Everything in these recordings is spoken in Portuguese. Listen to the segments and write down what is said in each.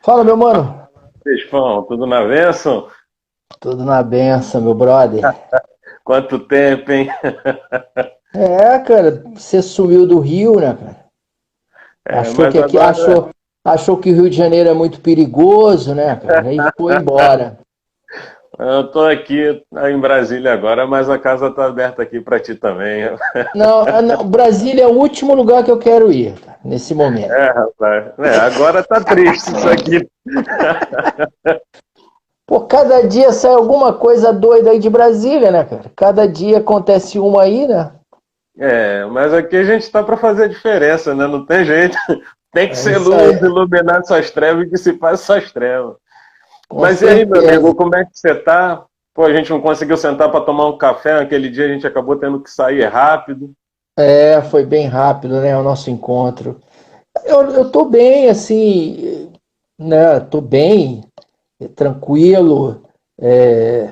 Fala, meu mano. Cristão, tudo na bênção? Tudo na benção, meu brother. Quanto tempo, hein? É, cara, você sumiu do Rio, né, cara? É, Achou mas que aqui, agora achou que o Rio de Janeiro é muito perigoso, né, cara? Aí foi embora. eu tô aqui em Brasília agora, mas a casa tá aberta aqui para ti também. Não, não, Brasília é o último lugar que eu quero ir, cara, nesse momento. É, rapaz. É, agora tá triste isso aqui. Pô, cada dia sai alguma coisa doida aí de Brasília, né, cara? Cada dia acontece uma aí, né? É, mas aqui a gente tá para fazer a diferença, né? Não tem jeito. Tem que É ser isso luz, aí, iluminar suas trevas e que se faz suas trevas. com Mas e aí, meu amigo, certeza. como é que você tá? Pô, a gente não conseguiu sentar para tomar um café naquele dia, a gente acabou tendo que sair rápido. É, foi bem rápido, né, o nosso encontro. Eu tô bem, assim, né? Tô bem, tranquilo. É,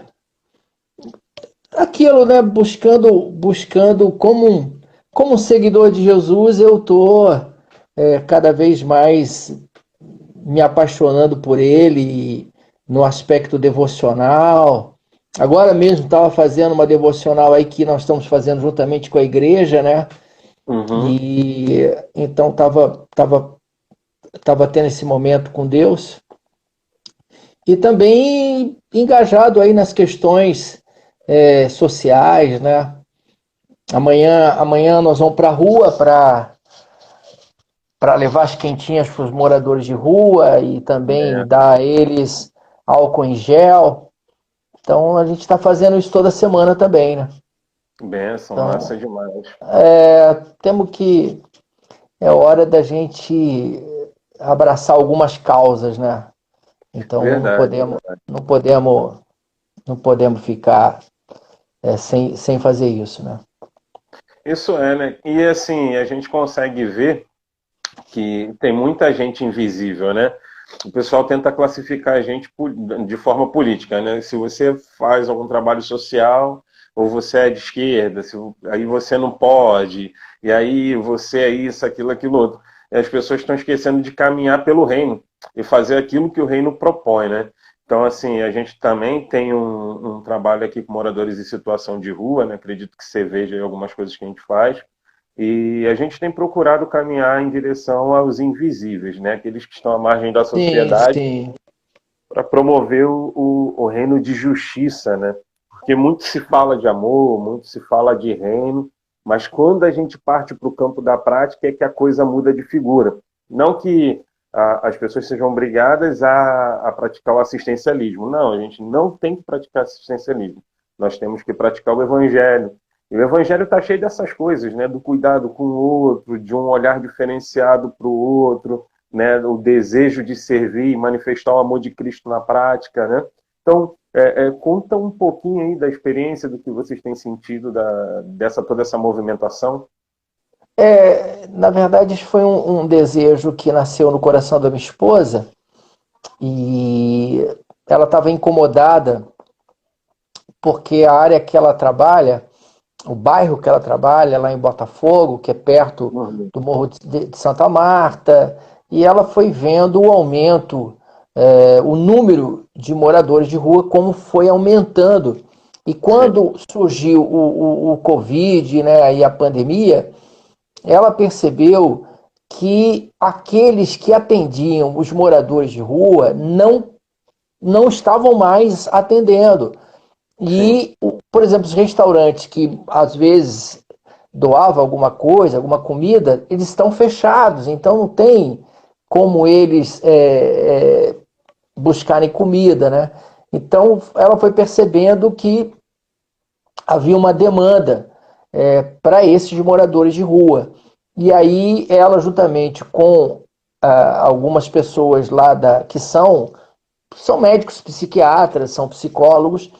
aquilo, né? Buscando como um seguidor de Jesus, eu tô cada vez mais me apaixonando por ele no aspecto devocional. Agora mesmo estava fazendo uma devocional aí que nós estamos fazendo juntamente com a igreja, né? Uhum. E então tava tendo esse momento com Deus e também engajado aí nas questões sociais, né? Amanhã nós vamos para a rua para levar as quentinhas para os moradores de rua e também É, dar a eles álcool em gel. Então a gente está fazendo isso toda semana também, né? benção, massa Então demais. temos que é hora da gente abraçar algumas causas, né? Então Verdade. não podemos ficar sem fazer isso, né? Isso é, né? E assim, a gente consegue ver que tem muita gente invisível, né? O pessoal tenta classificar a gente de forma política, né? Se você faz algum trabalho social ou você é de esquerda, aí você não pode, e aí você é isso, aquilo, outro. E as pessoas estão esquecendo de caminhar pelo reino e fazer aquilo que o reino propõe, né? Então, assim, a gente também tem um trabalho aqui com moradores em situação de rua, né? Acredito que você veja aí algumas coisas que a gente faz. E a gente tem procurado caminhar em direção aos invisíveis, né? Aqueles que estão à margem da Sim, sociedade, sim. para promover o reino de justiça, né? Porque muito se fala de amor, muito se fala de reino, mas quando a gente parte para o campo da prática é que a coisa muda de figura. Não que as pessoas sejam obrigadas a praticar o assistencialismo. Não, a gente não tem que praticar assistencialismo. Nós temos que praticar o evangelho. E o evangelho está cheio dessas coisas, né? Do cuidado com o outro, de um olhar diferenciado para o outro, né, o desejo de servir e manifestar o amor de Cristo na prática, né? Então, conta um pouquinho aí da experiência do que vocês têm sentido dessa toda essa movimentação. Na verdade, isso foi um desejo que nasceu no coração da minha esposa e ela estava incomodada porque a área que ela trabalha, o bairro que ela trabalha, lá em Botafogo, que é perto Uhum. do Morro de Santa Marta, e ela foi vendo o aumento, o número de moradores de rua, como foi aumentando. E Sim, quando surgiu o Covid, né, e a pandemia, ela percebeu que aqueles que atendiam os moradores de rua não estavam mais atendendo. sim, E, por exemplo, os restaurantes que às vezes doavam alguma coisa, alguma comida, eles estão fechados, então não tem como eles buscarem comida, né? Então ela foi percebendo que havia uma demanda para esses moradores de rua. E aí ela, juntamente com algumas pessoas lá que são médicos psiquiatras, são psicólogos,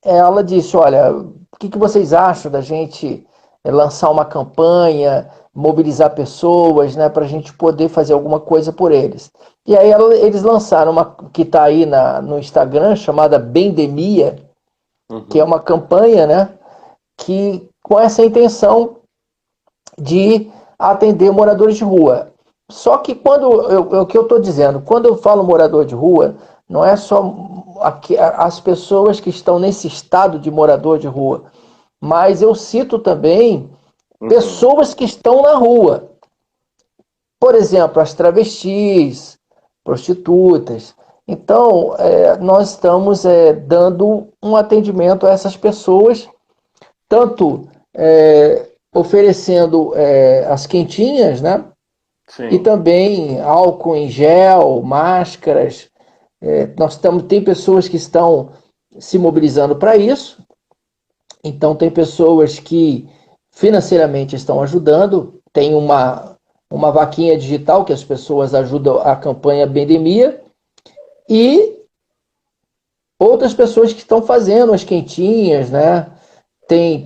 ela disse, olha, o que vocês acham da gente lançar uma campanha, mobilizar pessoas, né, para a gente poder fazer alguma coisa por eles. E aí eles lançaram uma que está aí no Instagram, chamada Bendemia, que é uhum. uma campanha, né, que com essa intenção de atender moradores de rua. Só que o que eu estou dizendo, quando eu falo morador de rua, não é só as pessoas que estão nesse estado de morador de rua, mas eu cito também pessoas que estão na rua. Por exemplo, as travestis, prostitutas. Então, nós estamos dando um atendimento a essas pessoas, tanto oferecendo as quentinhas, né? Sim. E também álcool em gel, máscaras. Tem pessoas que estão se mobilizando para isso. Então, tem pessoas que financeiramente estão ajudando. Tem uma vaquinha digital que as pessoas ajudam a campanha Bendemia. E outras pessoas que estão fazendo as quentinhas, né? Tem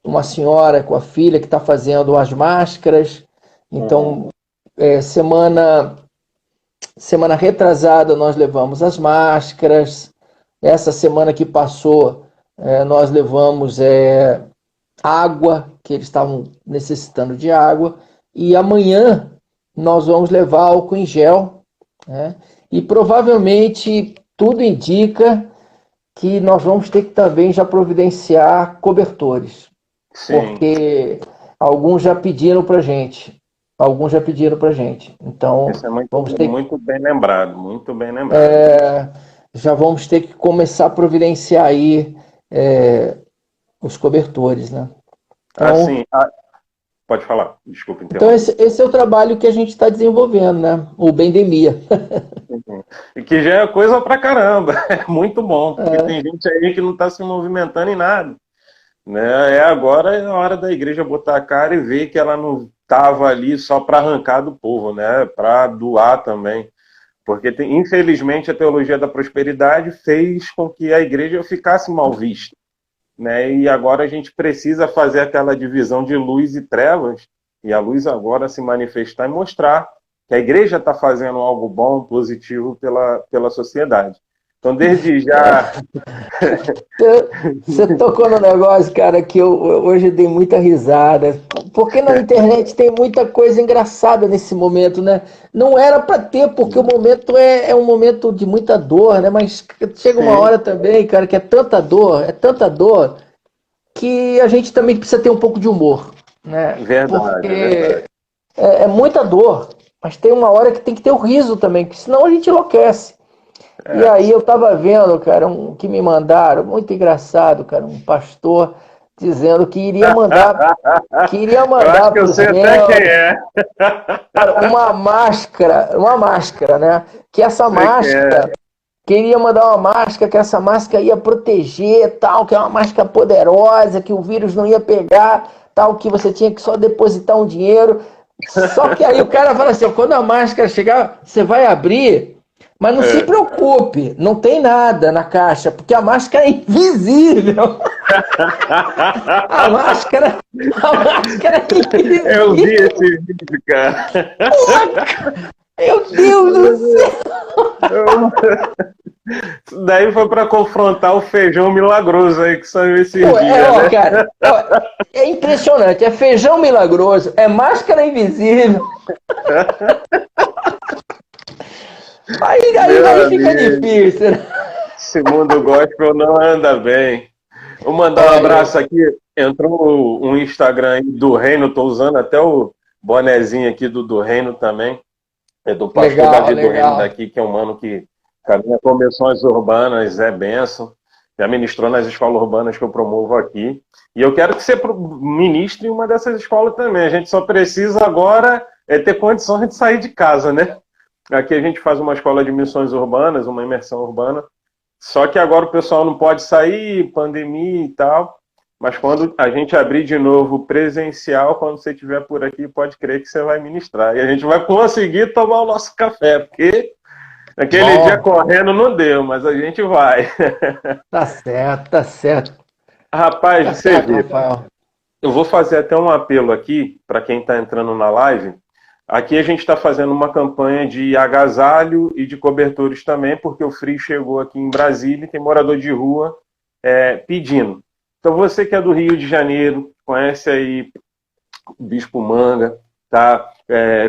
uma senhora com a filha que está fazendo as máscaras. Então, semana retrasada nós levamos as máscaras. Essa semana que passou, nós levamos água, que eles estavam necessitando de água. E amanhã nós vamos levar álcool em gel, né? E provavelmente tudo indica que nós vamos ter que também já providenciar cobertores. Sim. Porque alguns já pediram para gente. Então, isso é muito bem lembrado, muito bem lembrado. Já vamos ter que começar a providenciar aí os cobertores, né? Então, pode falar, desculpa interromper. Então, esse é o trabalho que a gente está desenvolvendo, né? O Bendemia. E que já é coisa pra caramba, é muito bom, porque tem gente aí que não está se movimentando em nada. Né? Agora é a hora da igreja botar a cara e ver que ela não estava ali só para arrancar do povo, né? Para doar também. Porque, infelizmente, a teologia da prosperidade fez com que a igreja ficasse mal vista. Né? E agora a gente precisa fazer aquela divisão de luz e trevas, e a luz agora se manifestar e mostrar que a igreja está fazendo algo bom, positivo pela sociedade. Então, desde já... Você tocou no negócio, cara, que eu hoje dei muita risada. Porque na internet tem muita coisa engraçada nesse momento, né? Não era para ter, porque o momento é um momento de muita dor, né? Mas chega uma hora também, cara, que é tanta dor, que a gente também precisa ter um pouco de humor, né? Verdade, porque é muita dor, mas tem uma hora que tem que ter o riso também, porque senão a gente enlouquece. E aí eu tava vendo, cara, que me mandaram, muito engraçado, cara, um pastor dizendo que iria mandar eu acho que eu sei até quem é. Cara, uma máscara, né? Que essa máscara, queria mandar uma máscara, que essa máscara ia proteger, tal, que é uma máscara poderosa, que o vírus não ia pegar, tal, que você tinha que só depositar um dinheiro. Só que aí o cara fala assim, quando a máscara chegar, você vai abrir, mas não se preocupe, não tem nada na caixa, porque a máscara é invisível. A máscara é invisível. Eu vi esse vídeo, cara. Meu Deus do céu! Daí foi para confrontar o feijão milagroso aí que saiu esse dia, né? Cara, é impressionante. É feijão milagroso, é máscara invisível. Aí fica difícil. Esse mundo gospel não anda bem. Vou mandar um abraço aqui. Entrou um Instagram aí do Reino, estou usando até o bonezinho aqui do Reino também. É do pastor Davi do Reino daqui, que é um mano que caminha com missões urbanas, é benção. Já ministrou nas escolas urbanas que eu promovo aqui. E eu quero que você ministre em uma dessas escolas também. A gente só precisa agora ter condições de sair de casa, né? Aqui a gente faz uma escola de missões urbanas, uma imersão urbana. Só que agora o pessoal não pode sair, pandemia e tal. Mas quando a gente abrir de novo presencial, quando você estiver por aqui, pode crer que você vai ministrar. E a gente vai conseguir tomar o nosso café, porque aquele dia correndo não deu, mas a gente vai. Tá certo. Rapaz, você vê. Eu vou fazer até um apelo aqui para quem está entrando na live. Aqui a gente está fazendo uma campanha de agasalho e de cobertores também, porque o frio chegou aqui em Brasília e tem morador de rua pedindo. Então você que é do Rio de Janeiro, conhece aí o Bispo Manga,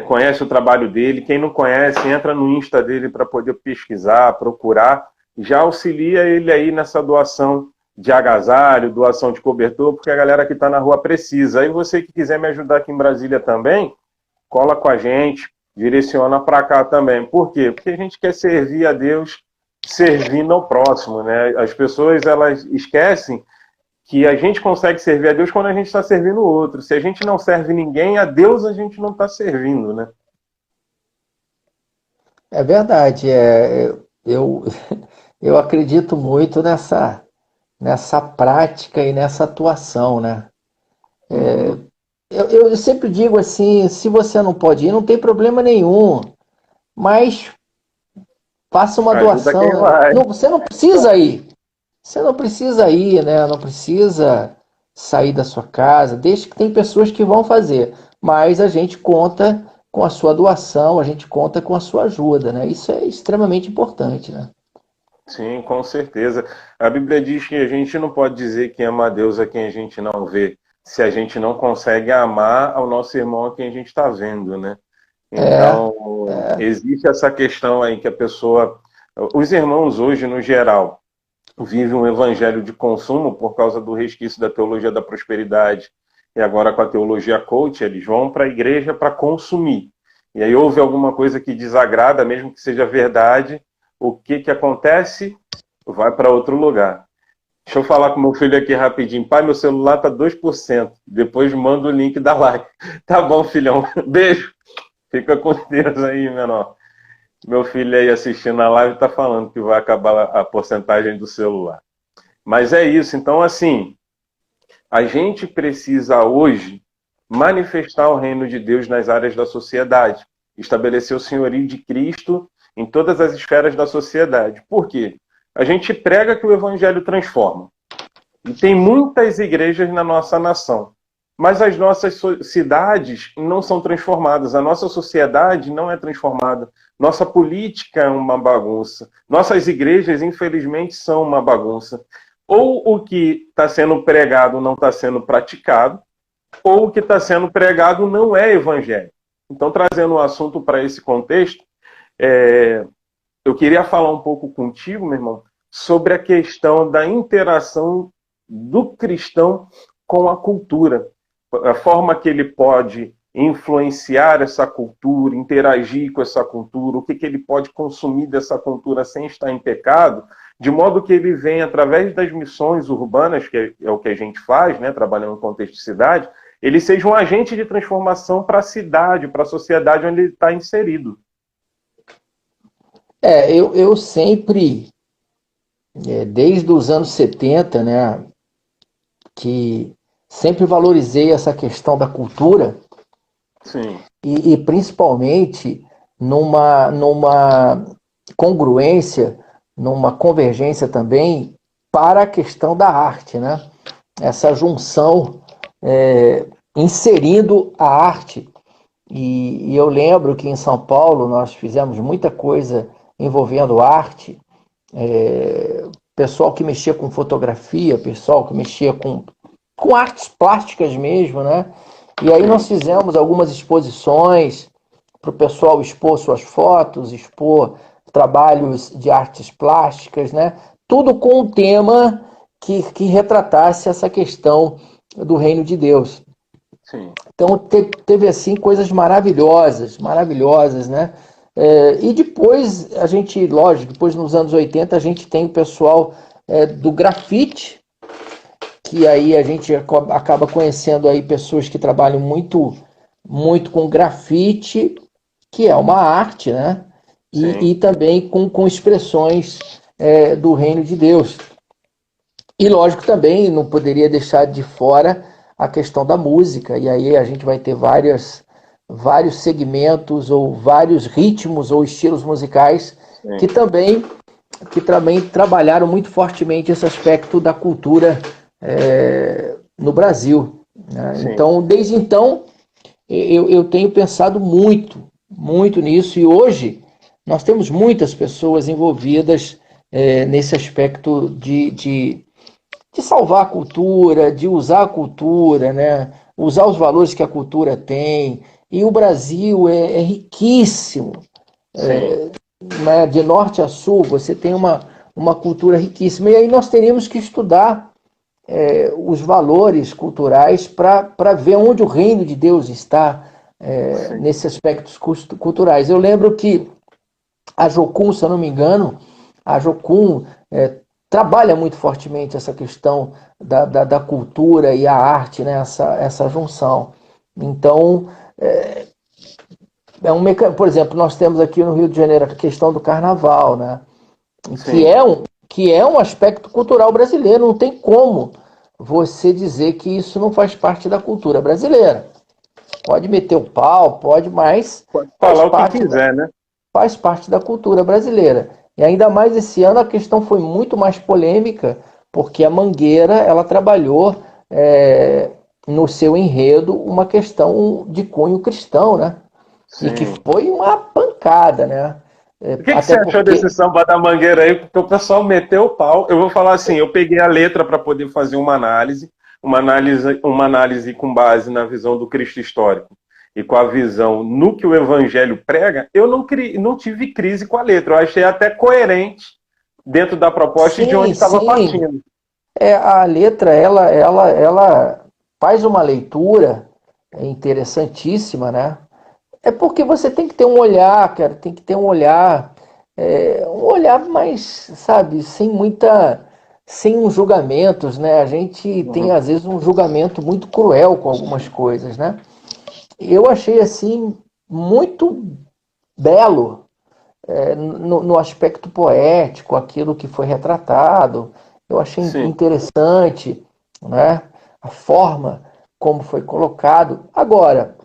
conhece o trabalho dele. Quem não conhece, entra no Insta dele para poder pesquisar, procurar. Já auxilia ele aí nessa doação de agasalho, doação de cobertor, porque a galera que está na rua precisa. Aí você que quiser me ajudar aqui em Brasília também, cola com a gente, direciona para cá também. Por quê? Porque a gente quer servir a Deus servindo ao próximo, né? As pessoas, elas esquecem que a gente consegue servir a Deus quando a gente está servindo o outro. Se a gente não serve ninguém, a Deus a gente não está servindo, né? É verdade. Eu, eu acredito muito nessa prática e nessa atuação, né? Uhum. Eu sempre digo assim, se você não pode ir, não tem problema nenhum, mas faça uma Ajuda quem doação. vai. Você não precisa ir. Você não precisa ir, né? Não precisa sair da sua casa, desde que tem pessoas que vão fazer. Mas a gente conta com a sua doação, a gente conta com a sua ajuda, né? Isso é extremamente importante, né? Sim, com certeza. A Bíblia diz que a gente não pode dizer que ama a Deus a quem a gente não vê, se a gente não consegue amar ao nosso irmão a quem a gente está vendo, né? É, Então, existe essa questão aí que a pessoa... Os irmãos hoje, no geral, vivem um evangelho de consumo por causa do resquício da teologia da prosperidade e agora com a teologia coach, eles vão para a igreja para consumir. E aí houve alguma coisa que desagrada, mesmo que seja verdade, o que acontece? Vai para outro lugar. Deixa eu falar com meu filho aqui rapidinho. Pai, meu celular tá 2%. Depois manda o link da live. Tá bom, filhão. Beijo. Fica com Deus aí, menor. Meu filho aí assistindo a live tá falando que vai acabar a porcentagem do celular. Mas é isso. Então, assim, a gente precisa hoje manifestar o reino de Deus nas áreas da sociedade. Estabelecer o senhorio de Cristo em todas as esferas da sociedade. Por quê? A gente prega que o evangelho transforma. E tem muitas igrejas na nossa nação. Mas as nossas cidades não são transformadas. A nossa sociedade não é transformada. Nossa política é uma bagunça. Nossas igrejas, infelizmente, são uma bagunça. Ou o que está sendo pregado não está sendo praticado, ou o que está sendo pregado não é evangelho. Então, trazendo o assunto para esse contexto, eu queria falar um pouco contigo, meu irmão, sobre a questão da interação do cristão com a cultura. A forma que ele pode influenciar essa cultura, interagir com essa cultura, o que ele pode consumir dessa cultura sem estar em pecado, de modo que ele venha, através das missões urbanas, que é o que a gente faz, né, trabalhando no contexto de cidade, ele seja um agente de transformação para a cidade, para a sociedade onde ele está inserido. Eu sempre, desde os anos 70, né, que sempre valorizei essa questão da cultura. Sim. E principalmente numa congruência, numa convergência também para a questão da arte, né? Essa junção, inserindo a arte. E eu lembro que em São Paulo nós fizemos muita coisa envolvendo arte, pessoal que mexia com fotografia, pessoal que mexia com artes plásticas mesmo, né? E aí nós fizemos algumas exposições para o pessoal expor suas fotos, expor trabalhos de artes plásticas, né? Tudo com um tema que retratasse essa questão do reino de Deus. Sim. Então teve assim coisas maravilhosas, né? E depois a gente, lógico, depois nos anos 80 a gente tem o pessoal do grafite, que aí a gente acaba conhecendo aí pessoas que trabalham muito, muito com grafite, que é uma arte, né? E também com expressões do reino de Deus. E lógico também não poderia deixar de fora a questão da música, e aí a gente vai ter vários segmentos ou vários ritmos ou estilos musicais que também trabalharam muito fortemente esse aspecto da cultura no Brasil, né? Então, desde então, eu tenho pensado muito nisso, e hoje nós temos muitas pessoas envolvidas nesse aspecto de salvar a cultura, de usar a cultura, né? Usar os valores que a cultura tem, E o Brasil é riquíssimo, Sim, né? De norte a sul, você tem uma cultura riquíssima. E aí nós teríamos que estudar os valores culturais para ver onde o reino de Deus está sim. nesses aspectos culturais. Eu lembro que a Jocum, se eu não me engano, a Jocum trabalha muito fortemente essa questão da cultura e a arte, né? Essa junção. Então, por exemplo, nós temos aqui no Rio de Janeiro a questão do carnaval, né? Que Sim. é um aspecto cultural brasileiro. Não tem como você dizer que isso não faz parte da cultura brasileira. Pode meter o pau, pode, mas Pode faz falar o que parte quiser, né? faz parte da cultura brasileira. E ainda mais esse ano a questão foi muito mais polêmica, porque a Mangueira ela trabalhou no seu enredo uma questão de cunho cristão, né? E que Sim. foi uma pancada, né? O que você Até achou porque, desse samba da Mangueira aí? Porque o pessoal meteu o pau. Eu vou falar assim, eu peguei a letra para poder fazer uma análise com base na visão do Cristo histórico e com a visão no que o Evangelho prega. Eu não tive crise com a letra. Eu achei até coerente dentro da proposta e de onde sim, estava sim, partindo. a letra ela faz uma leitura interessantíssima, né? É porque você tem que ter um olhar, cara, tem que ter um olhar mais, sabe, sem uns julgamentos, né? A gente tem Uhum. às vezes um julgamento muito cruel com algumas coisas, né? Eu achei assim muito belo no aspecto poético, aquilo que foi retratado. Eu achei Sim. interessante, né? A forma como foi colocado. Agora,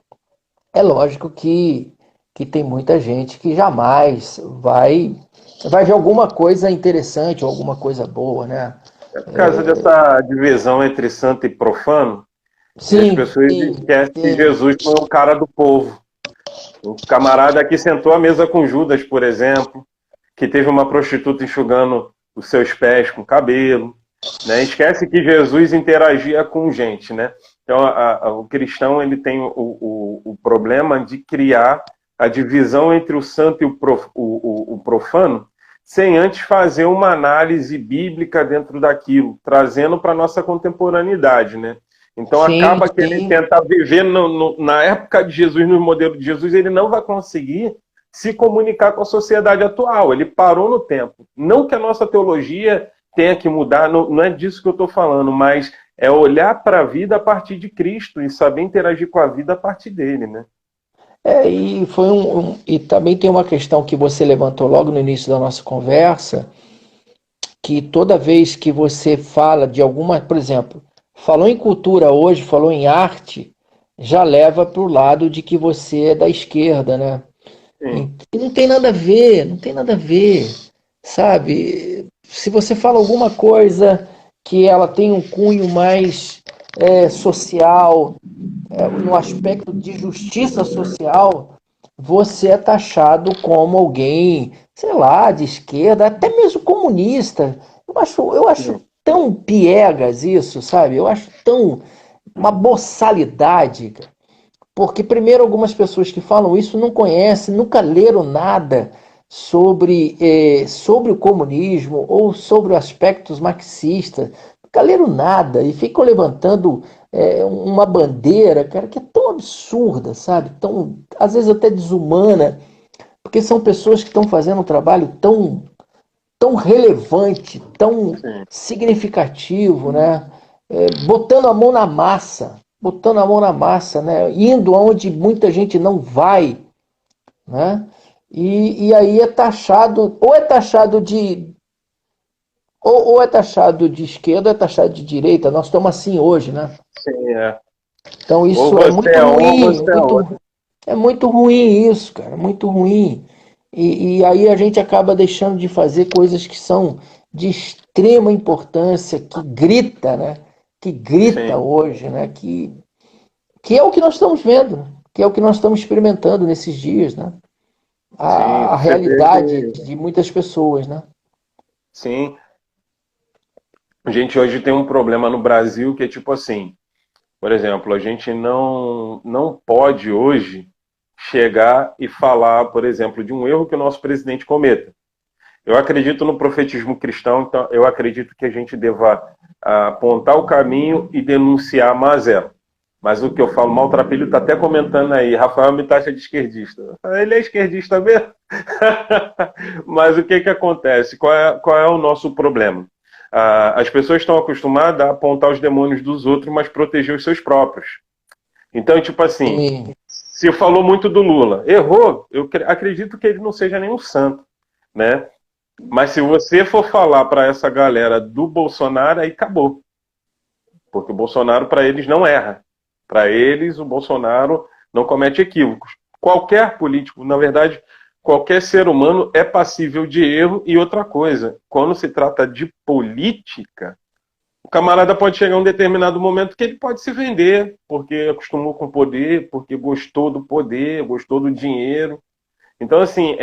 é lógico que tem muita gente que jamais vai ver alguma coisa interessante ou alguma coisa boa, né? É por causa dessa divisão entre santo e profano que as Sim, pessoas sim, esquecem que sim. Jesus foi um cara do povo. Um camarada que sentou à mesa com Judas, por exemplo, que teve uma prostituta enxugando os seus pés com cabelo, né? Esquece que Jesus interagia com gente, né? Então, o cristão ele tem o problema de criar a divisão entre o santo e o profano, sem antes fazer uma análise bíblica dentro daquilo, trazendo para a nossa contemporaneidade, né? Então Sim, acaba que ele sim. tenta viver na época de Jesus, no modelo de Jesus, ele não vai conseguir se comunicar com a sociedade atual. Ele parou no tempo. Não que a nossa teologia tenha que mudar, não é disso que eu estou falando, mas é olhar para a vida a partir de Cristo e saber interagir com a vida a partir dele, né? E também tem uma questão que você levantou logo no início da nossa conversa, que toda vez que você fala de alguma, por exemplo, falou em cultura hoje, falou em arte, já leva para o lado de que você é da esquerda, né? Sim, E não tem nada a ver, não tem nada a ver, sabe? Se você fala alguma coisa que ela tem um cunho mais social, no aspecto de justiça social, você é taxado como alguém, sei lá, de esquerda, até mesmo comunista. Eu acho sim, tão piegas isso, sabe? Eu acho tão uma boçalidade, porque, primeiro, algumas pessoas que falam isso não conhecem, nunca leram nada sobre o comunismo ou sobre aspectos marxistas. Nunca leram nada e ficam levantando uma bandeira, cara, que é tão absurda, sabe? Tão, às vezes até desumana, porque são pessoas que estão fazendo um trabalho tão relevante, tão sim. significativo, né? Botando a mão na massa, né? Indo onde muita gente não vai, né? E aí é taxado, ou é taxado de esquerda, ou é taxado de direita. Nós estamos assim hoje, né? Sim, é. Então Ou isso é você muito é um ou ruim, você é outro. é muito ruim isso, cara, muito ruim. E aí a gente acaba deixando de fazer coisas que são de extrema importância, que grita, né? Que grita Sim, hoje, né? Que é o que nós estamos vendo, né? Que é o que nós estamos experimentando nesses dias, né? sim. A Você vê realidade que, de muitas pessoas, né? sim. A gente hoje tem um problema no Brasil que é tipo assim, por exemplo, a gente não pode hoje chegar e falar, por exemplo, de um erro que o nosso presidente cometa. Eu acredito no profetismo cristão, então eu acredito que a gente deva apontar o caminho e denunciar a mazela. Mas o que eu falo, Maltrapilho está até comentando aí, Rafael me taxa de esquerdista. Ele é esquerdista mesmo? Mas o que acontece? Qual é o nosso problema? As pessoas estão acostumadas a apontar os demônios dos outros, mas proteger os seus próprios. Então, tipo assim, Sim. se falou muito do Lula, errou, eu acredito que ele não seja nenhum santo, né? Mas se você for falar para essa galera do Bolsonaro, aí acabou. Porque o Bolsonaro, para eles, não erra. Para eles, o Bolsonaro não comete equívocos. Qualquer político, na verdade, qualquer ser humano é passível de erro. E outra coisa, quando se trata de política, o camarada pode chegar a um determinado momento que ele pode se vender, porque acostumou com o poder, porque gostou do poder, gostou do dinheiro. Então, assim,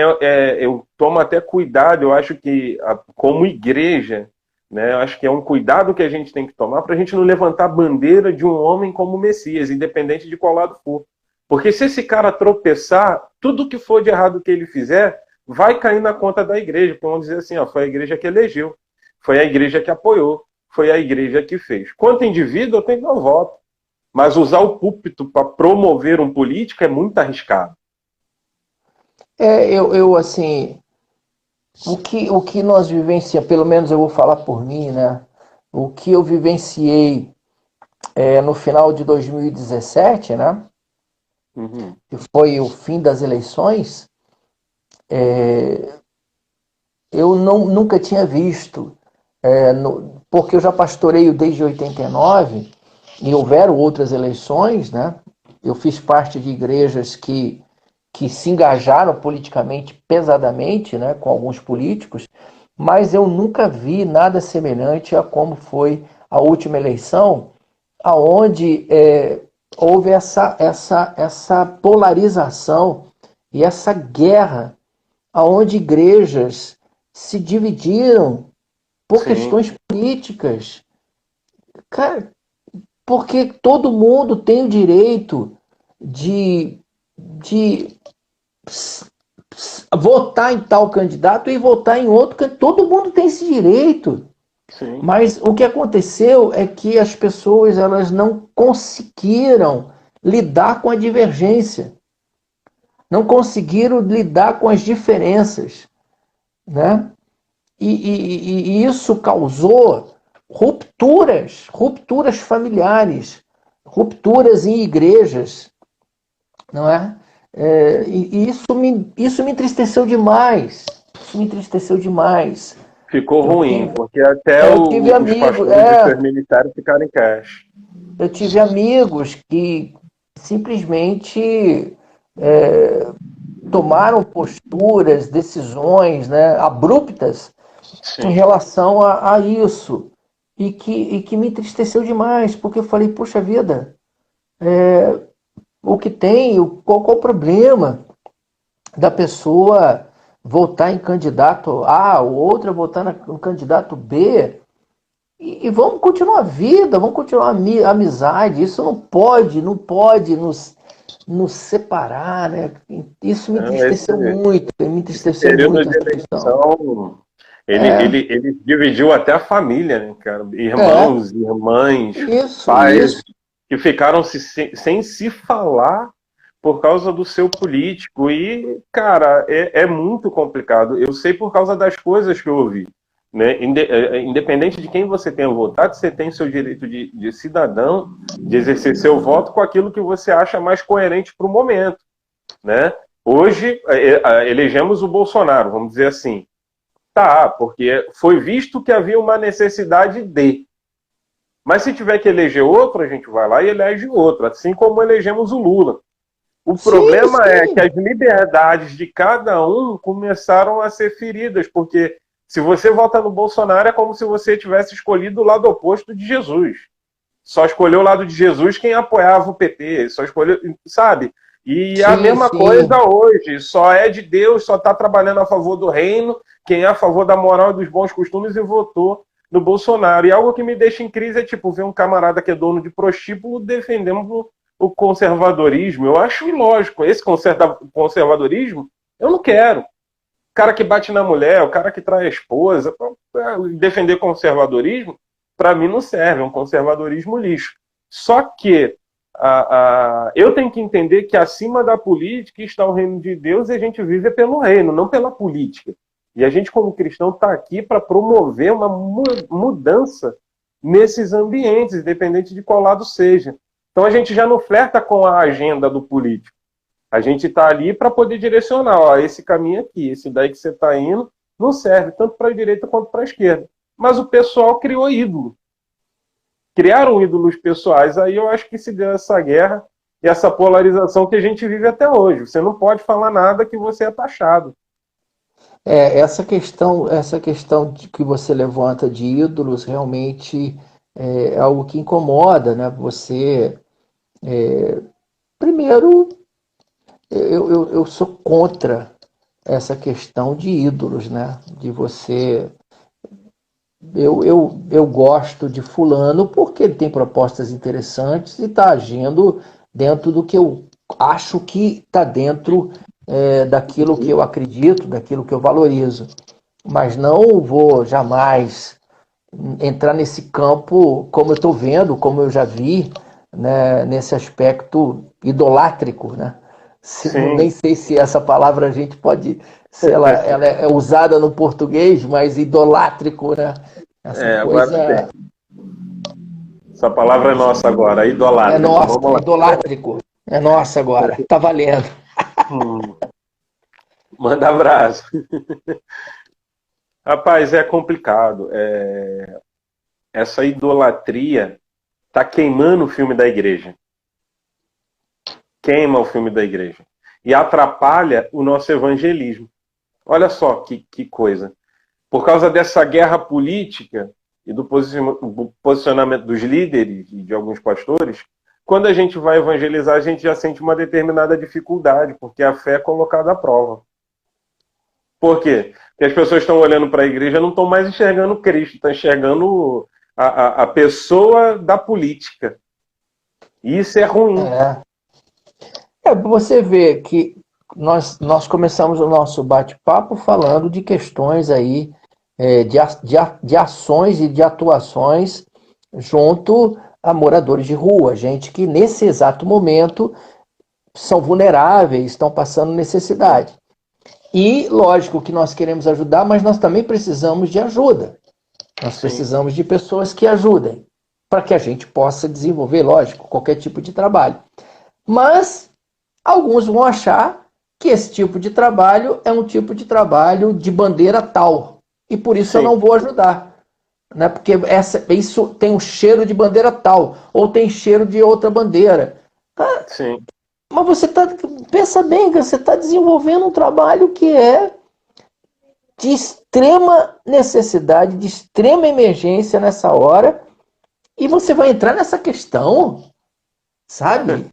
eu tomo até cuidado, eu acho que, como igreja, né, eu acho que é um cuidado que a gente tem que tomar para a gente não levantar a bandeira de um homem como Messias, independente de qual lado for. Porque se esse cara tropeçar, tudo que for de errado que ele fizer, vai cair na conta da igreja. Porque vamos dizer assim, ó, foi a igreja que elegeu, foi a igreja que apoiou, foi a igreja que fez. Quanto indivíduo, eu tenho meu voto. Mas usar o púlpito para promover um político é muito arriscado. Assim, o que nós vivenciamos, pelo menos eu vou falar por mim, né? O que eu vivenciei no final de 2017, né? Uhum. Que foi o fim das eleições, eu nunca tinha visto, porque eu já pastoreio desde 89 e houveram outras eleições, né? Eu fiz parte de igrejas que se engajaram politicamente pesadamente, né, com alguns políticos, mas eu nunca vi nada semelhante a como foi a última eleição, aonde houve essa polarização e essa guerra, aonde igrejas se dividiram por Sim. questões políticas. Cara, porque todo mundo tem o direito de votar em tal candidato e votar em outro candidato. Todo mundo tem esse direito. Sim. Mas o que aconteceu é que as pessoas elas não conseguiram lidar com a divergência. Não conseguiram lidar com as diferenças. Né? E isso causou rupturas familiares, rupturas em igrejas, não é? E isso me entristeceu demais. Isso me entristeceu demais. Ficou Eu ruim, tive, porque até eu tive os amigos, pastores e seus militares ficaram em cash. eu tive amigos que simplesmente é, tomaram posturas, decisões, né, abruptas em Sim. relação a isso. E que me entristeceu demais, porque eu falei, puxa vida, o que tem, qual o problema da pessoa votar em candidato A, o outro votar no candidato B, e vamos continuar a vida, vamos continuar a amizade. Isso não pode nos separar, né? Isso me Não, entristeceu muito, me esse entristeceu período muito de essa questão. eleição, É, ele dividiu até a família, né, cara? é, Irmãos, irmãs, isso, pais, que ficaram sem se falar por causa do seu político. E, cara, é muito complicado. Eu sei por causa das coisas que eu ouvi. Né? Independente de quem você tenha votado, você tem seu direito de cidadão, de exercer seu voto com aquilo que você acha mais coerente para o momento. Né? Hoje, elegemos o Bolsonaro, vamos dizer assim. Tá, porque foi visto que havia uma necessidade de. Mas se tiver que eleger outro, a gente vai lá e elege outro, assim como elegemos o Lula. O sim, problema é que sim, as liberdades de cada um começaram a ser feridas, porque se você vota no Bolsonaro é como se você tivesse escolhido o lado oposto de Jesus. Só escolheu o lado de Jesus quem apoiava o PT, só escolheu, sabe? E a sim, mesma coisa sim. hoje, só é de Deus, só está trabalhando a favor do reino, quem é a favor da moral e dos bons costumes e votou no Bolsonaro. E algo que me deixa em crise é tipo ver um camarada que é dono de prostíbulo defendendo o conservadorismo, eu acho ilógico. Esse conservadorismo, eu não quero. O cara que bate na mulher, o cara que trai a esposa, defender conservadorismo, para mim não serve, é um conservadorismo lixo. Só que eu tenho que entender que acima da política está o reino de Deus e a gente vive pelo reino, não pela política. E a gente, como cristão, está aqui para promover uma mudança nesses ambientes, independente de qual lado seja. Então a gente já não flerta com a agenda do político. A gente está ali para poder direcionar, ó, esse caminho aqui, esse daí que você está indo, não serve tanto para a direita quanto para a esquerda. Mas o pessoal criou ídolo. Criaram ídolos pessoais, aí eu acho que se deu essa guerra e essa polarização que a gente vive até hoje. Você não pode falar nada que você é taxado. Essa questão que você levanta de ídolos realmente é algo que incomoda, né? Você, primeiro, eu sou contra essa questão de ídolos, né? De você. Eu gosto de fulano porque ele tem propostas interessantes e está agindo dentro do que eu acho que está dentro daquilo que eu acredito, daquilo que eu valorizo. Mas não vou jamais entrar nesse campo como eu estou vendo, como eu já vi, né, nesse aspecto idolátrico, né? Nem sei se essa palavra a gente pode, se ela é usada no português, mas idolátrico, né? Essa coisa. Essa palavra é nossa agora, idolátrico. É nossa, idolátrico. É nossa agora, tá valendo. Manda abraço. Rapaz, é complicado. Essa idolatria tá queimando o filme da igreja. Queima o filme da igreja. E atrapalha o nosso evangelismo. Olha só que coisa. Por causa dessa guerra política e do posicionamento dos líderes e de alguns pastores, quando a gente vai evangelizar, a gente já sente uma determinada dificuldade, porque a fé é colocada à prova. Por quê? Porque as pessoas estão olhando para a igreja e não estão mais enxergando Cristo, estão enxergando a pessoa da política. E isso é ruim. Você vê que nós começamos o nosso bate-papo falando de questões aí, de ações e de atuações junto a moradores de rua, gente que nesse exato momento são vulneráveis, estão passando necessidade. E, lógico, que nós queremos ajudar, mas nós também precisamos de ajuda. Nós precisamos de pessoas que ajudem, para que a gente possa desenvolver, lógico, qualquer tipo de trabalho. Mas alguns vão achar que esse tipo de trabalho é um tipo de trabalho de bandeira tal, e por isso eu não vou ajudar. Né? Porque isso tem um cheiro de bandeira tal, ou tem cheiro de outra bandeira. Sim. Mas pensa bem, você está desenvolvendo um trabalho que é de extrema necessidade, de extrema emergência nessa hora, e você vai entrar nessa questão, sabe?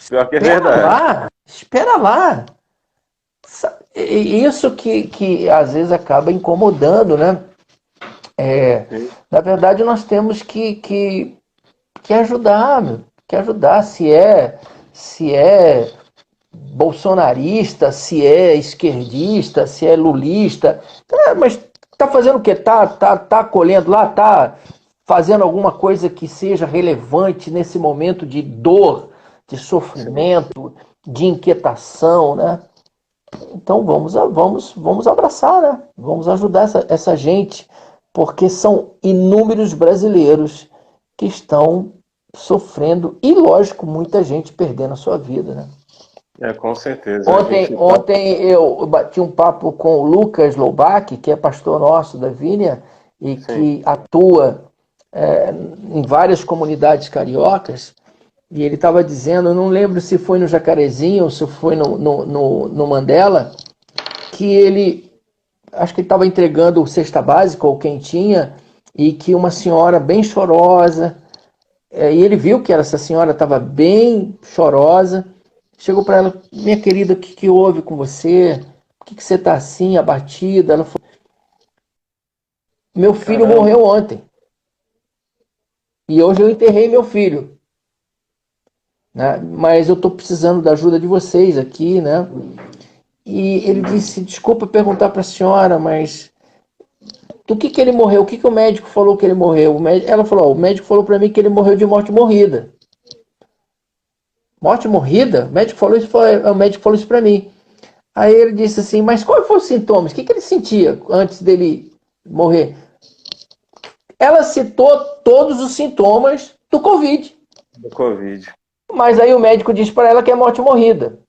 Pior que é verdade. Espera lá. Isso que às vezes acaba incomodando, né? Na verdade, nós temos que ajudar, meu. Que ajudar, se é bolsonarista, se é esquerdista, se é lulista. Mas tá fazendo o quê? Tá colhendo lá, tá fazendo alguma coisa que seja relevante nesse momento de dor, de sofrimento, de inquietação, né? Então vamos abraçar, né? Vamos ajudar essa gente, porque são inúmeros brasileiros que estão sofrendo e, lógico, muita gente perdendo a sua vida, né? Com certeza. Ontem eu bati um papo com o Lucas Loubach, que é pastor nosso da Vínia e que atua em várias comunidades cariocas, e ele estava dizendo, eu não lembro se foi no Jacarezinho ou se foi no Mandela, que acho que ele estava entregando o cesta básica ou quem tinha, e que uma senhora bem chorosa, e ele viu que essa senhora estava bem chorosa, chegou para ela, minha querida, o que houve com você? Por que você está assim, abatida? Ela falou, meu filho morreu ontem. E hoje eu enterrei meu filho. né? Mas eu estou precisando da ajuda de vocês aqui, né? E ele disse, desculpa perguntar para a senhora, mas do que ele morreu? O que o médico falou que ele morreu? Ela falou, o médico falou para mim que ele morreu de morte morrida. Morte morrida? O médico falou isso para mim. Aí ele disse assim, mas quais foram os sintomas? O que ele sentia antes dele morrer? Ela citou todos os sintomas do Covid. Do Covid. Mas aí o médico disse para ela que é morte morrida.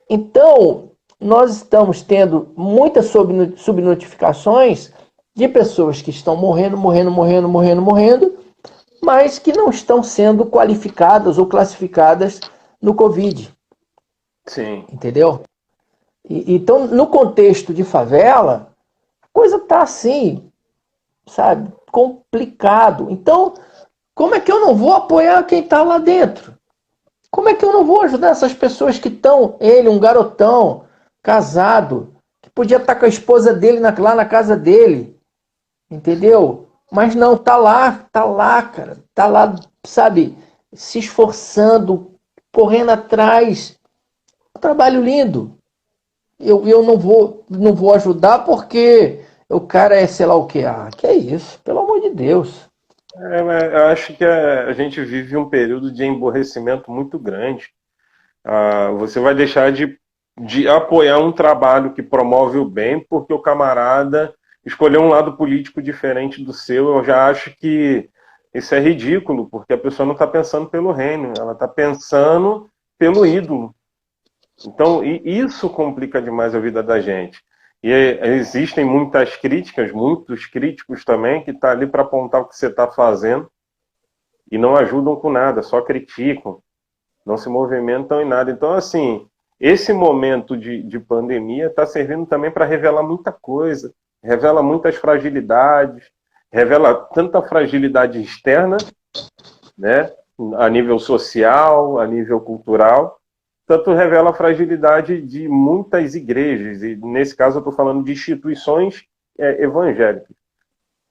Então, nós estamos tendo muitas subnotificações de pessoas que estão morrendo, mas que não estão sendo qualificadas ou classificadas no Covid. Sim. Entendeu? Então, no contexto de favela, a coisa está assim, sabe, complicado. Então, como é que eu não vou apoiar quem está lá dentro? Como é que eu não vou ajudar essas pessoas que estão, ele, um garotão, casado, que podia estar com a esposa dele lá na casa dele, entendeu? Mas não, tá lá, cara, tá lá, sabe, se esforçando, correndo atrás. Um trabalho lindo. Eu não vou ajudar porque o cara é sei lá o que. Ah, que é isso, pelo amor de Deus. Mas eu acho que a gente vive um período de emborrecimento muito grande. Você vai deixar de apoiar um trabalho que promove o bem porque o camarada escolheu um lado político diferente do seu. Eu já acho que isso é ridículo, porque a pessoa não está pensando pelo reino, ela está pensando pelo ídolo. Então, isso complica demais a vida da gente. E existem muitas críticas, muitos críticos também, que estão ali para apontar o que você está fazendo e não ajudam com nada, só criticam, não se movimentam em nada. Então, assim, esse momento de pandemia está servindo também para revelar muita coisa, revela muitas fragilidades, revela tanta fragilidade externa, né, a nível social, a nível cultural, tanto revela a fragilidade de muitas igrejas, e nesse caso eu estou falando de instituições evangélicas,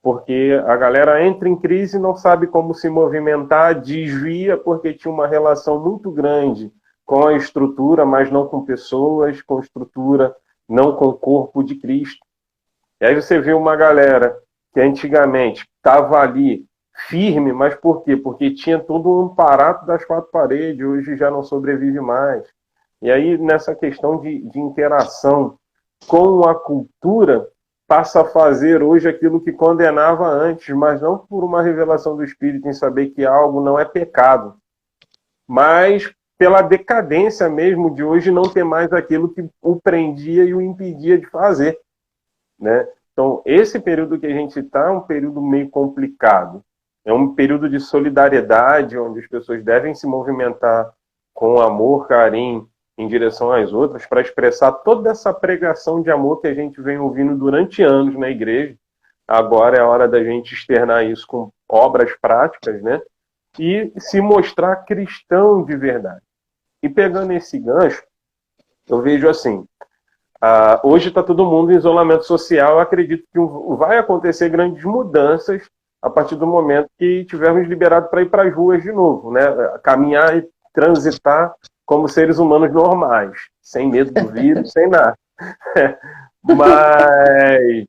porque a galera entra em crise e não sabe como se movimentar, desvia porque tinha uma relação muito grande com a estrutura, mas não com pessoas, com estrutura, não com o corpo de Cristo. E aí você vê uma galera que antigamente estava ali firme, mas por quê? Porque tinha todo um amparato das quatro paredes, hoje já não sobrevive mais. E aí, nessa questão de interação com a cultura, passa a fazer hoje aquilo que condenava antes, mas não por uma revelação do Espírito em saber que algo não é pecado, mas pela decadência mesmo de hoje não ter mais aquilo que o prendia e o impedia de fazer, né? Então, esse período que a gente está é um período meio complicado. É um período de solidariedade, onde as pessoas devem se movimentar com amor, carinho, em direção às outras, para expressar toda essa pregação de amor que a gente vem ouvindo durante anos na igreja. Agora é a hora da gente externar isso com obras práticas, né? E se mostrar cristão de verdade. E pegando esse gancho, eu vejo assim, hoje está todo mundo em isolamento social, eu acredito que vai acontecer grandes mudanças a partir do momento que tivermos liberado para ir para as ruas de novo, né? Caminhar e transitar como seres humanos normais, sem medo do vírus, sem nada. Mas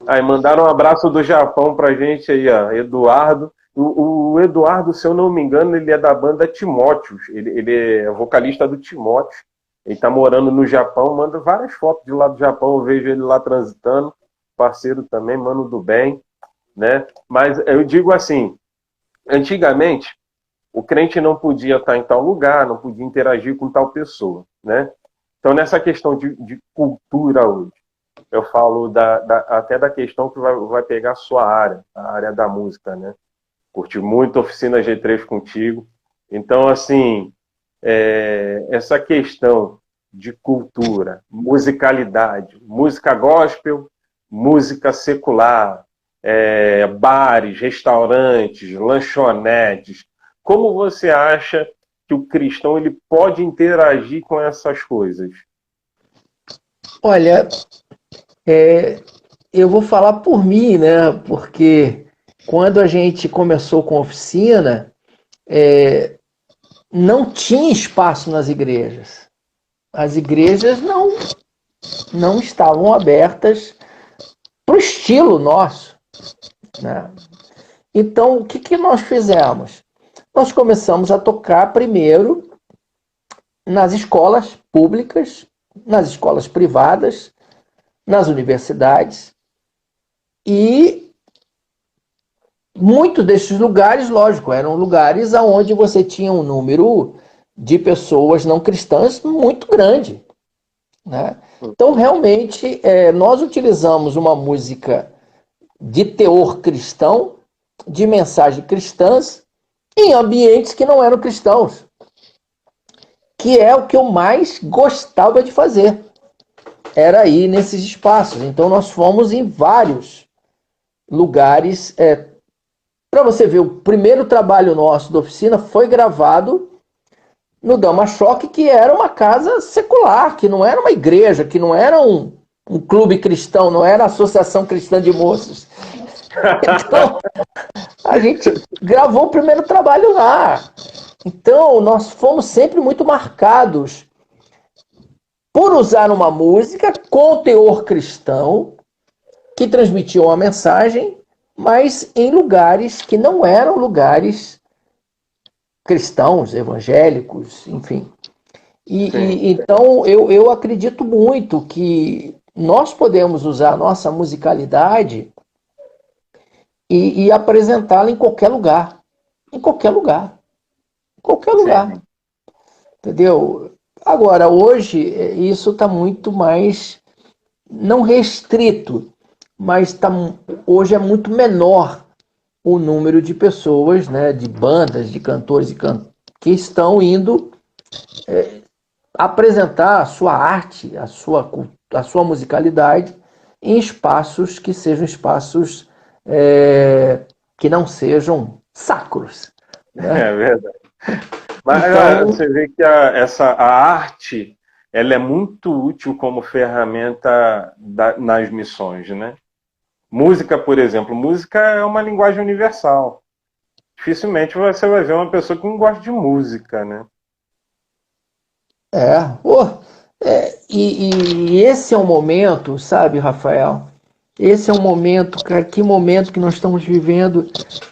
aí mandaram um abraço do Japão pra gente aí, ó, Eduardo. O Eduardo, se eu não me engano, ele é da banda Timóteos. Ele é vocalista do Timóteos. Ele tá morando no Japão, manda várias fotos de lá do Japão, eu vejo ele lá transitando. Parceiro também, mano do bem, né? Mas eu digo assim, antigamente o crente não podia estar em tal lugar, não podia interagir com tal pessoa, né? Então, nessa questão de cultura hoje, eu falo até da questão que vai pegar a sua área, a área da música, né? Curti muito a Oficina G3 contigo. Então, assim, essa questão de cultura, musicalidade, música gospel, música secular, bares, restaurantes, lanchonetes. Como você acha que o cristão ele pode interagir com essas coisas? Olha, eu vou falar por mim, né? Porque quando a gente começou com a oficina, não tinha espaço nas igrejas. As igrejas não estavam abertas para o estilo nosso, né? Então, o que nós fizemos? Nós começamos a tocar primeiro nas escolas públicas, nas escolas privadas, nas universidades, e muitos desses lugares, lógico, eram lugares onde você tinha um número de pessoas não cristãs muito grande, né? Então, realmente, nós utilizamos uma música de teor cristão, de mensagem cristãs, em ambientes que não eram cristãos, que é o que eu mais gostava de fazer, era ir nesses espaços. Então, nós fomos em vários lugares. Para você ver, o primeiro trabalho nosso da oficina foi gravado no Dama Choque, que era uma casa secular, que não era uma igreja, que não era um clube cristão, não era a Associação Cristã de Moços. Então, a gente gravou o primeiro trabalho lá. Então, nós fomos sempre muito marcados por usar uma música com teor cristão, que transmitia uma mensagem, mas em lugares que não eram lugares cristãos, evangélicos, enfim. Então, eu acredito muito que nós podemos usar a nossa musicalidade e apresentá-la em qualquer lugar. Em qualquer lugar. Em qualquer lugar. Entendeu? Agora, hoje, isso está muito mais, não restrito, mas hoje é muito menor o número de pessoas, né, de bandas, de cantores que estão indo apresentar a sua arte, a sua musicalidade em espaços que sejam espaços que não sejam sacros, né? É verdade. Mas então, você vê que a arte ela é muito útil como ferramenta nas missões, né? Música, por exemplo, música é uma linguagem universal. Dificilmente você vai ver uma pessoa que não gosta de música, né? E esse é um momento, sabe, Rafael? Esse é um momento, cara, que momento que nós estamos vivendo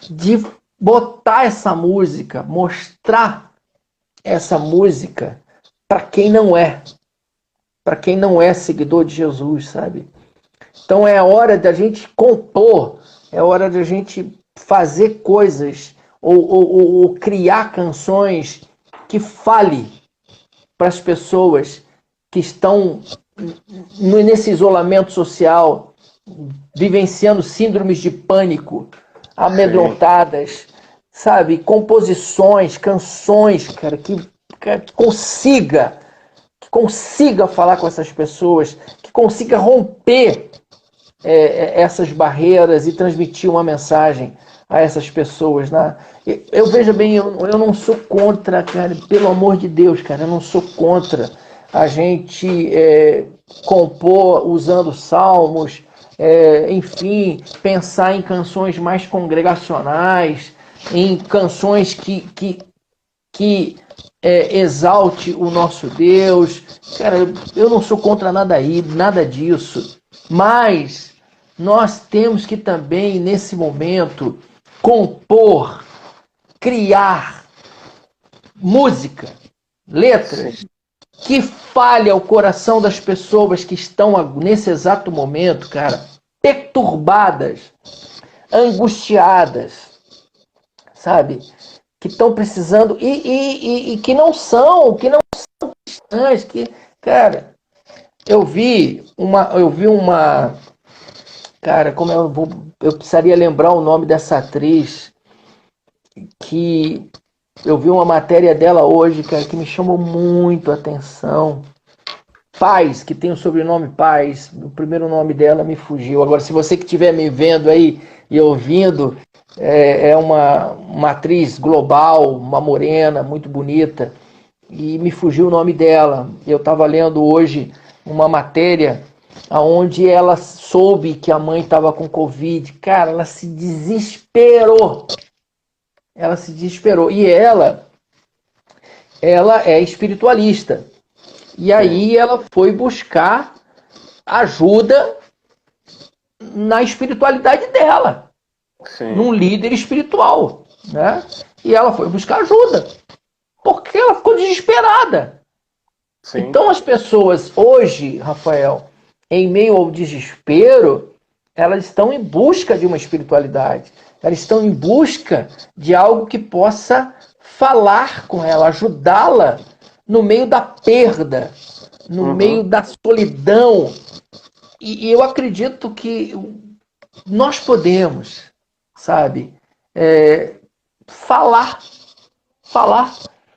de botar essa música, mostrar essa música para quem não é seguidor de Jesus, sabe? Então é hora da gente compor, é hora da gente fazer coisas ou criar canções que fale para as pessoas que estão nesse isolamento social, vivenciando síndromes de pânico, amedrontadas, sabe? Composições, canções, cara, que consiga falar com essas pessoas, que consiga romper essas barreiras e transmitir uma mensagem a essas pessoas, né? Eu veja bem, eu não sou contra, cara, pelo amor de Deus, cara, eu não sou contra a gente compor usando salmos, enfim, pensar em canções mais congregacionais, em canções que exalte o nosso Deus. Cara, eu não sou contra nada disso, mas nós temos que também, nesse momento, compor, criar música, letras, que fale ao coração das pessoas que estão, nesse exato momento, cara, perturbadas, angustiadas, sabe? Que estão precisando e que não são cristãs, cara, eu vi uma, cara, como eu precisaria lembrar o nome dessa atriz, que eu vi uma matéria dela hoje, cara, que me chamou muito a atenção. Paz, que tem o sobrenome Paz, o primeiro nome dela me fugiu. Agora, se você que estiver me vendo aí e ouvindo, é uma atriz global, uma morena, muito bonita, e me fugiu o nome dela. Eu estava lendo hoje uma matéria onde ela soube que a mãe estava com Covid. Cara, ela se desesperou. E ela ela é espiritualista. E aí ela foi buscar ajuda na espiritualidade dela, Sim. num líder espiritual, né? E ela foi buscar ajuda, porque ela ficou desesperada. Sim. Então as pessoas hoje, Rafael, em meio ao desespero, elas estão em busca de uma espiritualidade. Elas estão em busca de algo que possa falar com ela, ajudá-la no meio da perda, no meio da solidão. E eu acredito que nós podemos, sabe, falar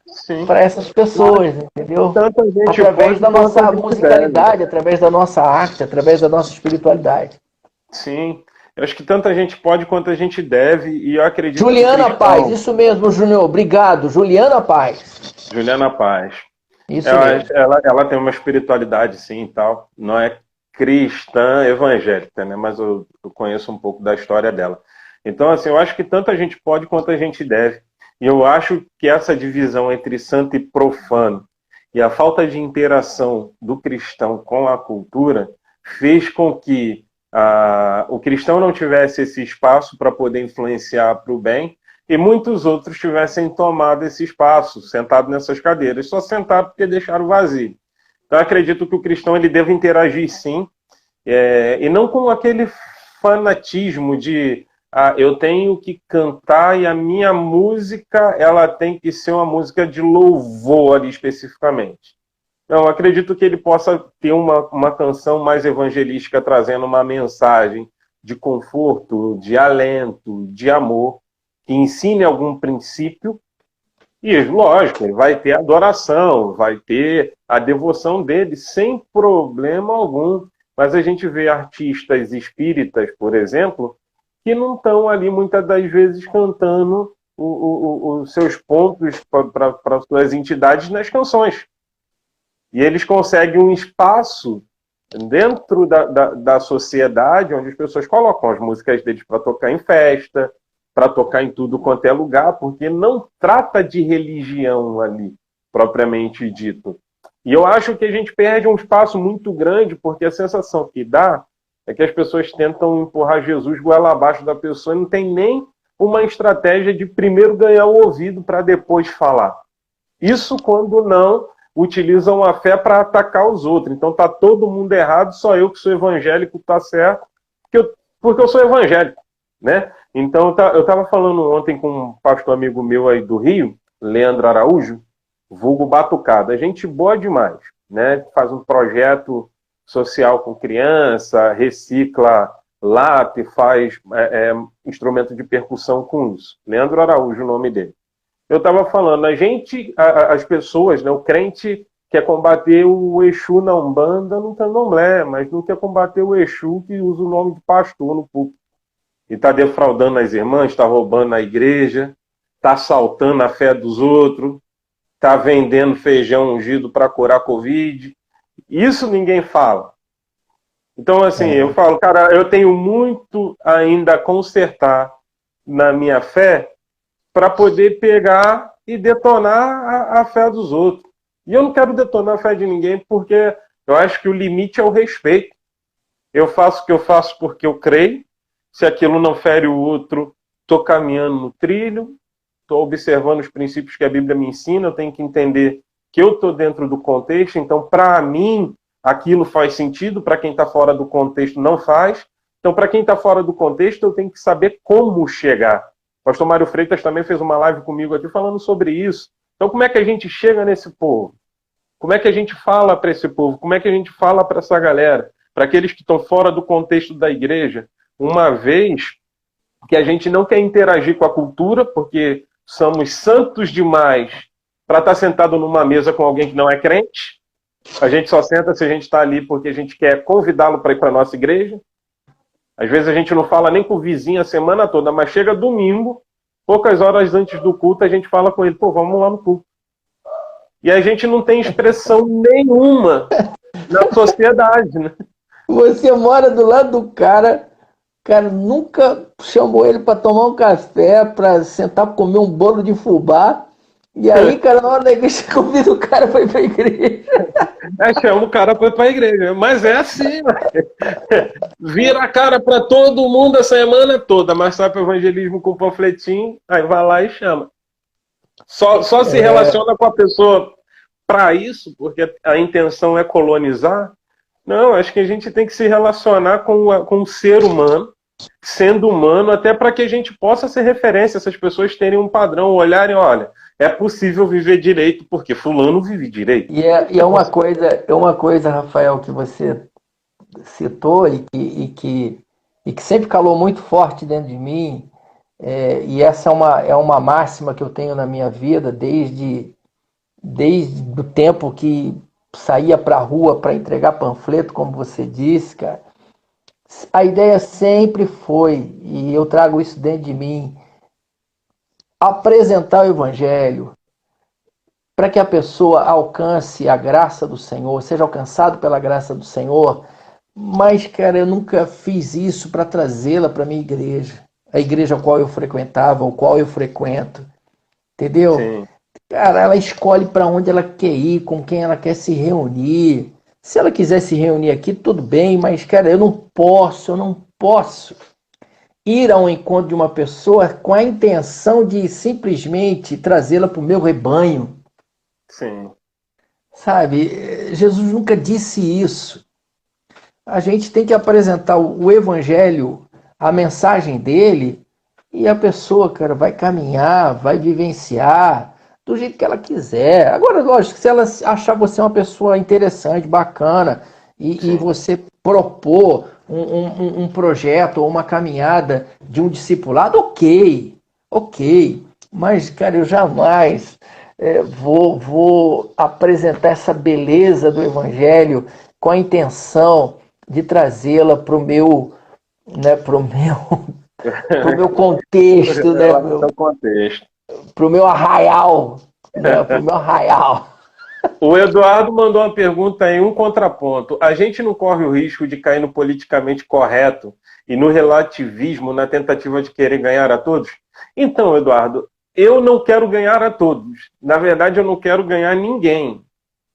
Sim. para essas pessoas, entendeu? Tanta gente Através da pode, nossa quanto a gente musicalidade, deve. através da nossa arte, através da nossa espiritualidade. Sim. Eu acho que tanta gente pode quanto a gente deve, e eu acredito que o Juliana Paz, cristão. isso mesmo, Júnior. Obrigado. Juliana Paz. Juliana Paz. Isso mesmo. Ela tem uma espiritualidade, sim, e tal. Não é cristã evangélica, né? Mas eu conheço um pouco da história dela. Então, assim, eu acho que tanta gente pode quanto a gente deve. E eu acho que essa divisão entre santo e profano e a falta de interação do cristão com a cultura fez com que o cristão não tivesse esse espaço para poder influenciar para o bem, e muitos outros tivessem tomado esse espaço, sentado nessas cadeiras, só sentado porque deixaram vazio. Então, eu acredito que o cristão ele deve interagir, sim, e não com aquele fanatismo de eu tenho que cantar e a minha música ela tem que ser uma música de louvor ali especificamente. Não, eu acredito que ele possa ter uma canção mais evangelística, trazendo uma mensagem de conforto, de alento, de amor, que ensine algum princípio. E, lógico, ele vai ter adoração, vai ter a devoção dele, sem problema algum. Mas a gente vê artistas espíritas, por exemplo, que não estão ali, muitas das vezes, cantando os seus pontos para suas entidades nas canções. E eles conseguem um espaço dentro da sociedade, onde as pessoas colocam as músicas deles para tocar em festa, para tocar em tudo quanto é lugar, porque não trata de religião ali, propriamente dito. E eu acho que a gente perde um espaço muito grande, porque a sensação que dá é que as pessoas tentam empurrar Jesus goela abaixo da pessoa e não tem nem uma estratégia de primeiro ganhar o ouvido para depois falar. Isso quando não utilizam a fé para atacar os outros. Então tá todo mundo errado, só eu que sou evangélico tá certo, porque eu sou evangélico, né? Então eu estava falando ontem com um pastor amigo meu aí do Rio, Leandro Araújo, vulgo Batucada. Gente boa demais, né? Faz um projeto social com criança, recicla lata e faz instrumento de percussão com isso. Leandro Araújo, o nome dele. Eu estava falando, as pessoas, né, o crente quer combater o Exu na Umbanda no Candomblé, mas não quer combater o Exu que usa o nome de pastor no púlpito. E está defraudando as irmãs, está roubando a igreja, está assaltando a fé dos outros, está vendendo feijão ungido para curar Covid. Isso ninguém fala. Então, assim, eu falo, cara, eu tenho muito ainda a consertar na minha fé para poder pegar e detonar a fé dos outros. E eu não quero detonar a fé de ninguém, porque eu acho que o limite é o respeito. Eu faço o que eu faço porque eu creio. Se aquilo não fere o outro, estou caminhando no trilho, estou observando os princípios que a Bíblia me ensina, eu tenho que entender que eu estou dentro do contexto, então, para mim, aquilo faz sentido, para quem está fora do contexto, não faz. Então, para quem está fora do contexto, eu tenho que saber como chegar. O pastor Mário Freitas também fez uma live comigo aqui falando sobre isso. Então, como é que a gente chega nesse povo? Como é que a gente fala para esse povo? Como é que a gente fala para essa galera? Para aqueles que estão fora do contexto da igreja? Uma vez que a gente não quer interagir com a cultura, porque somos santos demais para estar sentado numa mesa com alguém que não é crente. A gente só senta se a gente está ali porque a gente quer convidá-lo para ir para a nossa igreja. Às vezes a gente não fala nem com o vizinho a semana toda, mas chega domingo, poucas horas antes do culto, a gente fala com ele, pô, vamos lá no culto. E a gente não tem expressão nenhuma na sociedade, né? Você mora do lado do cara nunca chamou ele para tomar um café, para sentar para comer um bolo de fubá, E aí, cara, na hora da igreja, convida o cara para ir pra igreja. Chama o cara para ir para a igreja. Mas é assim, né? Vira a cara para todo mundo a semana toda, mas sai para o evangelismo com panfletinho, aí vai lá e chama. Só se relaciona com a pessoa para isso, porque a intenção é colonizar. Não, acho que a gente tem que se relacionar com o ser humano, sendo humano, até para que a gente possa ser referência, essas pessoas terem um padrão, olharem, olha, é possível viver direito, porque fulano vive direito. E é uma coisa, Rafael, que você citou e que sempre calou muito forte dentro de mim, e essa é uma máxima que eu tenho na minha vida desde o tempo que saía para a rua para entregar panfleto, como você disse, cara. A ideia sempre foi, e eu trago isso dentro de mim, apresentar o Evangelho para que a pessoa alcance a graça do Senhor, seja alcançado pela graça do Senhor. Mas, cara, eu nunca fiz isso para trazê-la para a minha igreja, a igreja a qual eu frequentava, ou qual eu frequento, entendeu? Sim. Cara, ela escolhe para onde ela quer ir, com quem ela quer se reunir. Se ela quiser se reunir aqui, tudo bem, mas, cara, eu não posso ir ao encontro de uma pessoa com a intenção de simplesmente trazê-la para o meu rebanho. Sim. Sabe, Jesus nunca disse isso. A gente tem que apresentar o evangelho, a mensagem dele, e a pessoa, cara, vai caminhar, vai vivenciar do jeito que ela quiser. Agora, lógico, se ela achar você uma pessoa interessante, bacana, e você propor um projeto ou uma caminhada de um discipulado, ok. Mas, cara, eu jamais vou apresentar essa beleza do evangelho com a intenção de trazê-la para o meu, né, pro meu contexto, né, para o meu arraial, né, pro meu arraial. O Eduardo mandou uma pergunta em um contraponto. A gente não corre o risco de cair no politicamente correto e no relativismo na tentativa de querer ganhar a todos? Então, Eduardo, eu não quero ganhar a todos. Na verdade, eu não quero ganhar ninguém.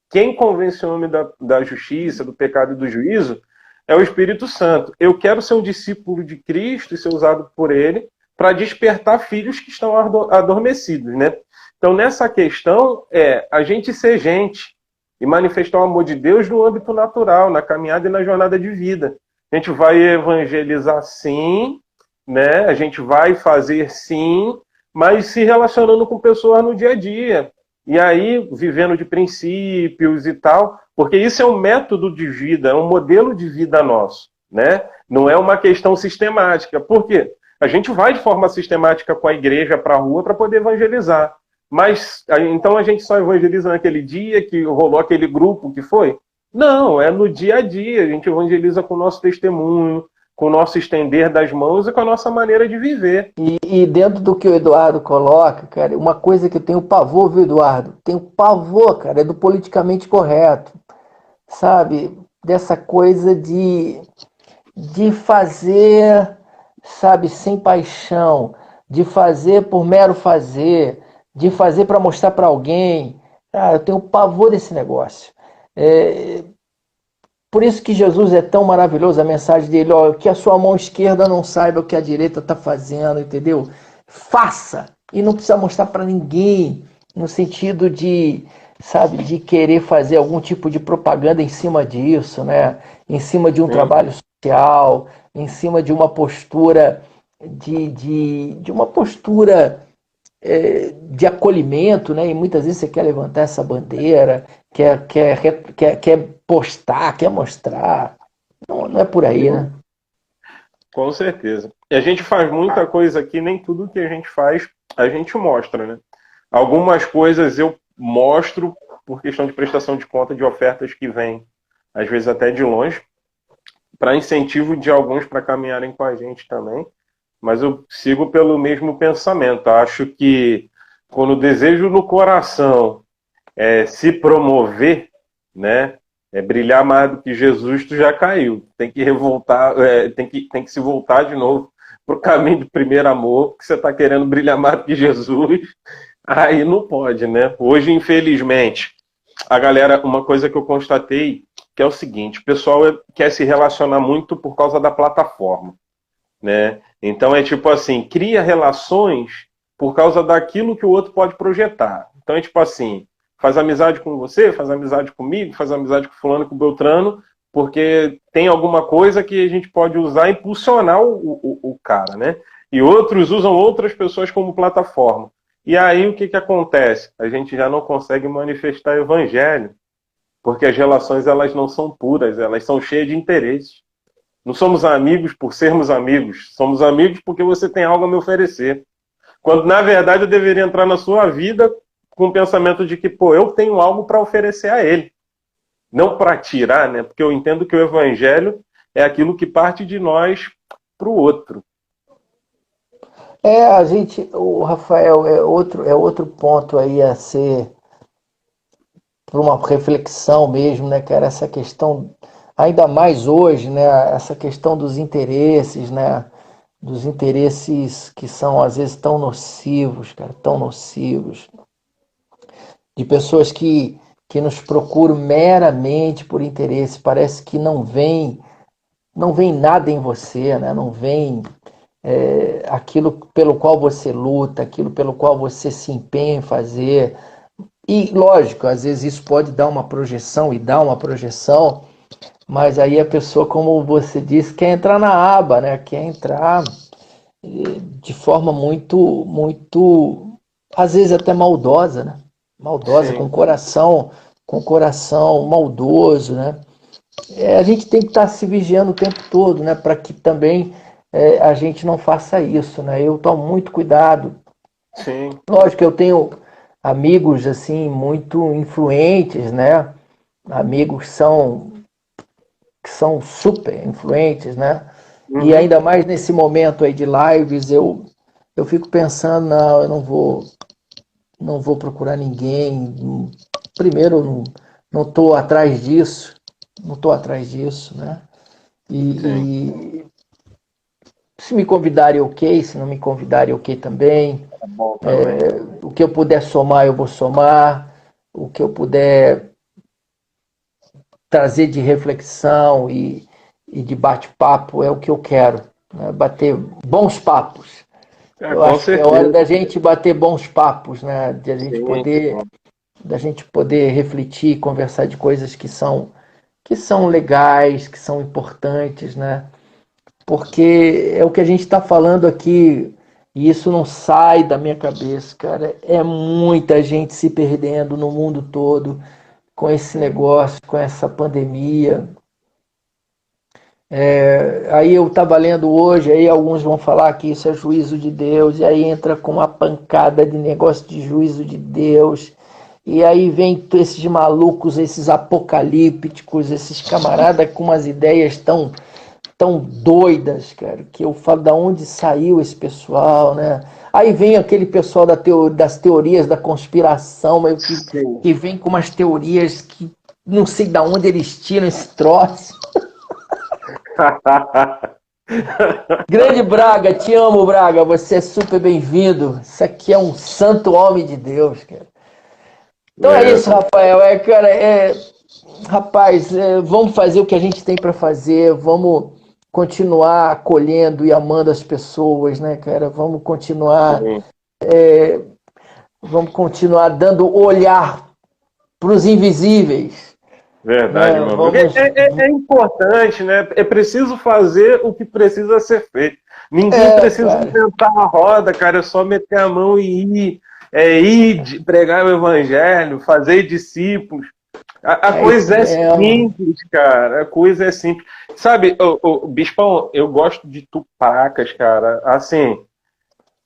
Quem convence o homem da justiça, do pecado e do juízo é o Espírito Santo. Eu quero ser um discípulo de Cristo e ser usado por ele para despertar filhos que estão adormecidos, né? Então, nessa questão, a gente ser gente e manifestar o amor de Deus no âmbito natural, na caminhada e na jornada de vida. A gente vai evangelizar sim, né? A gente vai fazer sim, mas se relacionando com pessoas no dia a dia. E aí, vivendo de princípios e tal, porque isso é um método de vida, é um modelo de vida nosso, né? Não é uma questão sistemática. Por quê? A gente vai de forma sistemática com a igreja para a rua para poder evangelizar. Mas, então a gente só evangeliza naquele dia que rolou aquele grupo que foi? Não, é no dia a dia. A gente evangeliza com o nosso testemunho, com o nosso estender das mãos e com a nossa maneira de viver. E dentro do que o Eduardo coloca, cara, uma coisa que eu tenho pavor, viu, Eduardo? Tenho pavor, cara, é do politicamente correto. Sabe? Dessa coisa de fazer, sabe, sem paixão, de fazer por mero fazer, de fazer para mostrar para alguém. Cara, eu tenho pavor desse negócio. Por isso que Jesus é tão maravilhoso, a mensagem dele, ó, que a sua mão esquerda não saiba o que a direita está fazendo, entendeu? Faça! E não precisa mostrar para ninguém, no sentido de, sabe, de querer fazer algum tipo de propaganda em cima disso, né? Em cima de um trabalho social, em cima de uma postura de uma postura de acolhimento, né? E muitas vezes você quer levantar essa bandeira, quer postar, quer mostrar. Não é por aí, né? Com certeza. E a gente faz muita coisa aqui, nem tudo que a gente faz a gente mostra, né? Algumas coisas eu mostro por questão de prestação de conta de ofertas que vêm, às vezes até de longe, para incentivo de alguns para caminharem com a gente também. Mas eu sigo pelo mesmo pensamento. Acho que quando o desejo no coração é se promover, né, brilhar mais do que Jesus, tu já caiu. Tem que revoltar, tem que se voltar de novo para o caminho do primeiro amor, porque você está querendo brilhar mais do que Jesus. Aí não pode, né? Hoje, infelizmente, a galera, uma coisa que eu constatei, que é o seguinte, o pessoal quer se relacionar muito por causa da plataforma, né? Então é tipo assim, cria relações por causa daquilo que o outro pode projetar. Então é tipo assim, faz amizade com você, faz amizade comigo, faz amizade com fulano, com Beltrano, porque tem alguma coisa que a gente pode usar e impulsionar o cara, né? E outros usam outras pessoas como plataforma. E aí o que, que acontece? A gente já não consegue manifestar evangelho, porque as relações elas não são puras, elas são cheias de interesses. Não somos amigos por sermos amigos, somos amigos porque você tem algo a me oferecer. Quando na verdade eu deveria entrar na sua vida com o pensamento de que, pô, eu tenho algo para oferecer a ele. Não para tirar, né? Porque eu entendo que o evangelho é aquilo que parte de nós para o outro. A gente, o Rafael, é outro ponto aí a ser para uma reflexão mesmo, né, cara? Essa questão, ainda mais hoje, né? Essa questão dos interesses, né? Dos interesses que são às vezes tão nocivos, cara, tão nocivos, de pessoas que nos procuram meramente por interesse, parece que não vem nada em você, né? Não vem aquilo pelo qual você luta, aquilo pelo qual você se empenha em fazer. E, lógico, às vezes isso pode dar uma projeção e dá uma projeção, mas aí a pessoa, como você disse, quer entrar na aba, né? Quer entrar de forma muito, muito, às vezes até maldosa, né? Maldosa, Sim, com coração maldoso, né? A gente tem que estar se vigiando o tempo todo, né? Para que também a gente não faça isso, né? Eu tomo muito cuidado. sim. Lógico que eu tenho amigos assim muito influentes, né? Amigos que são super influentes, né? E Uhum. ainda mais nesse momento aí de lives, eu fico pensando, não, eu não vou procurar ninguém. Primeiro, eu não estou atrás disso, não estou atrás disso, né? Sim, E se me convidarem, ok, se não me convidarem, ok também. tá bom também. O que eu puder somar, eu vou somar. O que eu puder trazer de reflexão e de bate-papo é o que eu quero, né? Bater bons papos. É, Eu com acho que é hora certeza. da gente bater bons papos, né? De a gente Sim, poder, sim. da gente poder refletir, conversar de coisas que são legais, que são importantes, né? Porque é o que a gente está falando aqui, e isso não sai da minha cabeça, cara. É muita gente se perdendo no mundo todo com esse negócio, com essa pandemia. Aí eu estava lendo hoje, aí alguns vão falar que isso é juízo de Deus, e aí entra com uma pancada de negócio de juízo de Deus, e aí vem esses malucos, esses apocalípticos, esses camaradas com umas ideias tão doidas, cara, que eu falo da onde saiu esse pessoal, né? Aí vem aquele pessoal das teorias da conspiração, meio Sim. que vem com umas teorias que não sei da onde eles tiram esse troço. Grande Braga, te amo, Braga. Você é super bem-vindo. Isso aqui é um santo homem de Deus, cara. Então é É, isso, Rafael. Cara, rapaz, vamos fazer o que a gente tem para fazer. Vamos continuar acolhendo e amando as pessoas, né, cara? sim. Vamos continuar dando olhar para os invisíveis, Verdade, né? meu amigo. Vamos, É importante, né? É preciso fazer o que precisa ser feito. Ninguém precisa cara. inventar a roda, cara. É só meter a mão e ir. É ir pregar o evangelho, fazer discípulos. A É isso coisa é mesmo. simples, cara. A coisa é simples. Sabe, o Bispão, eu gosto de tu pacas, cara. Assim,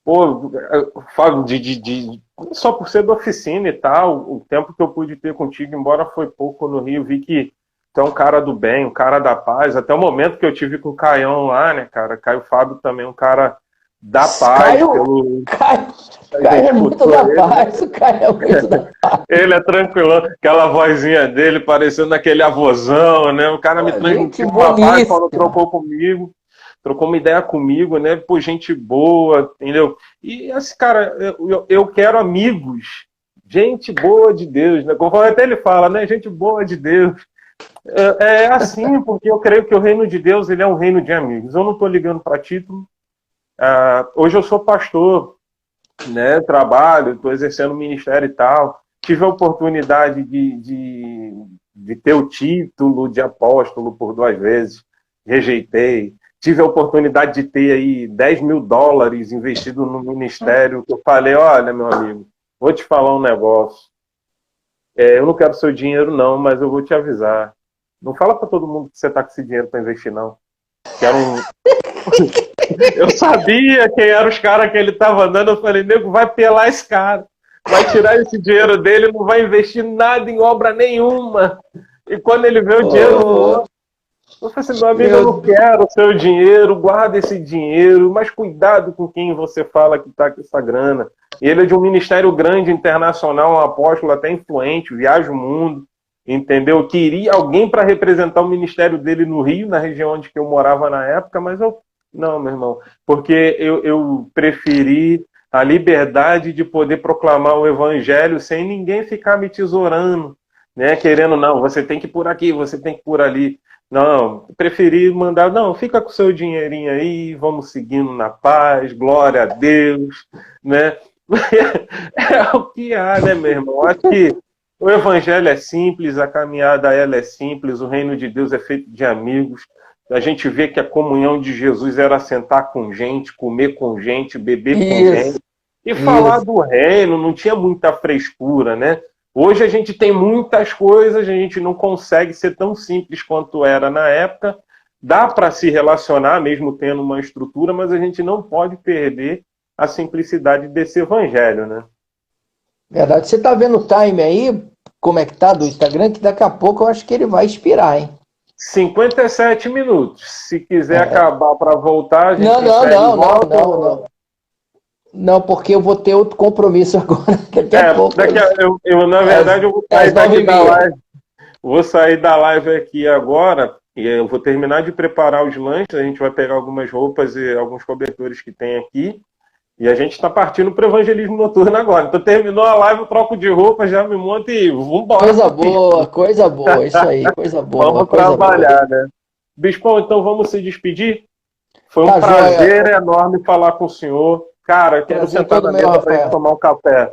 pô, eu falo só por ser da oficina e tal, o tempo que eu pude ter contigo, embora foi pouco no Rio, vi que tu é um cara do bem, um cara da paz. Até o momento que eu tive com o Caião lá, né, cara? Caio Fábio também, um cara da paz, Caio, Caio é muito da paz, o Caio é muito da paz. Ele é tranquilão, aquela vozinha dele parecendo aquele avôzão, né? O cara me transmitiu uma paz quando trocou comigo, trocou uma ideia comigo, né? Pô, gente boa, entendeu? E esse cara, eu quero amigos, gente boa de Deus, né? Conforme até ele fala, né? Gente boa de Deus. É assim, porque eu creio que o reino de Deus ele é um reino de amigos. Eu não estou ligando para título. Hoje eu sou pastor, né? Trabalho, estou exercendo o ministério e tal. Tive a oportunidade de ter o título de apóstolo por 2 vezes, rejeitei. Tive a oportunidade de ter aí $10 mil investido no ministério. Eu falei, olha, meu amigo, vou te falar um negócio. Eu não quero seu dinheiro, não, mas eu vou te avisar. Não fala para todo mundo que você está com esse dinheiro para investir, não. Quero um... Eu sabia quem eram os caras que ele estava andando. Eu falei, nego, vai pelar esse cara. Vai tirar esse dinheiro dele, não vai investir nada em obra nenhuma. E quando ele vê o dinheiro, eu falei assim, meu amigo, eu não quero o seu dinheiro, guarda esse dinheiro, mas cuidado com quem você fala que está com essa grana. Ele é de um ministério grande, internacional, um apóstolo até influente, viaja o mundo, entendeu? Queria alguém para representar o ministério dele no Rio, na região onde eu morava na época, mas não, meu irmão, porque eu preferi a liberdade de poder proclamar o evangelho sem ninguém ficar me tesourando, né? Querendo, não, você tem que ir por aqui, você tem que ir por ali. Não, preferi mandar, não, fica com o seu dinheirinho aí, vamos seguindo na paz, glória a Deus, né? É o que há, né, meu irmão? Acho que o evangelho é simples, a caminhada ela é simples, o reino de Deus é feito de amigos. A gente vê que a comunhão de Jesus era sentar com gente, comer com gente, beber com gente. E falar do reino, não tinha muita frescura, né? Hoje a gente tem muitas coisas, a gente não consegue ser tão simples quanto era na época. Dá para se relacionar, mesmo tendo uma estrutura, mas a gente não pode perder a simplicidade desse evangelho, né? Verdade. Você tá vendo o time aí, como é que tá do Instagram, que daqui a pouco eu acho que ele vai expirar, hein? 57 minutos. Se quiser acabar para voltar, a gente não. Não, porque eu vou ter outro compromisso agora. Daqui a pouco. Na verdade, eu vou sair daqui da live. Vou sair da live aqui agora e eu vou terminar de preparar os lanches. A gente vai pegar algumas roupas e alguns cobertores que tem aqui. E a gente está partindo para o evangelismo noturno agora. Então terminou a live, eu troco de roupa, já me monto e vambora. Coisa boa, isso aí, coisa boa. Vamos trabalhar, né? Bispão, então vamos se despedir? Foi um prazer enorme falar com o senhor. Cara, quero sentar na mesa para gente tomar um café.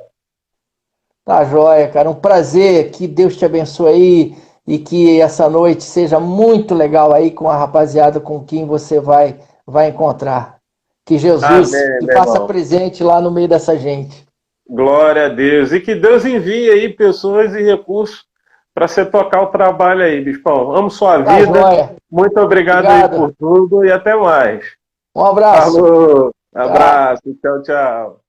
Tá joia, cara. Um prazer. Que Deus te abençoe aí e que essa noite seja muito legal aí com a rapaziada com quem você vai encontrar. Que Jesus te faça presente lá no meio dessa gente. Glória a Deus. E que Deus envie aí pessoas e recursos para você tocar o trabalho aí, Bispão. Amo sua vida. Joia. Muito obrigado aí por tudo e até mais. Um abraço. Falou. Abraço. Tchau, tchau.